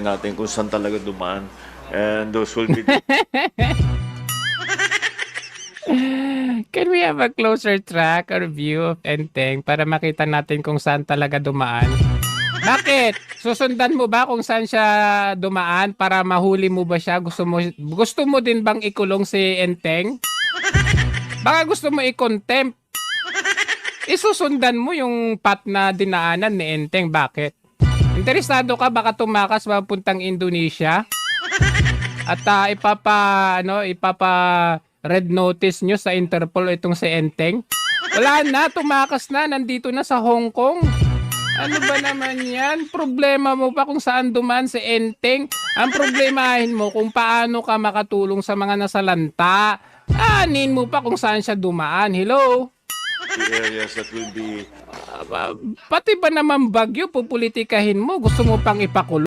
natin kung saan talaga dumaan. And those will be Can we have a closer track or view of Enteng para makita natin kung saan talaga dumaan? Bakit? Susundan mo ba kung saan siya dumaan para mahuli mo ba siya? Gusto mo din bang ikulong si Enteng? Baka gusto mo i-contempt. Isusundan mo yung path na dinaanan ni Enteng. Bakit? Interesado ka baka tumakas papuntang Indonesia? At ipapa red notice nyo sa Interpol itong si Enteng? Wala na, tumakas na, nandito na sa Hong Kong. Ano ba naman yan? Problema mo pa kung saan dumaan si Enteng? Ang problemahin mo kung paano ka makatulong sa mga nasalanta. Anin mo pa kung saan siya dumaan. Hello? the areas that will be Pati ba naman Bagyo, pupolitikahin mo? Gusto mo pang ipakulong?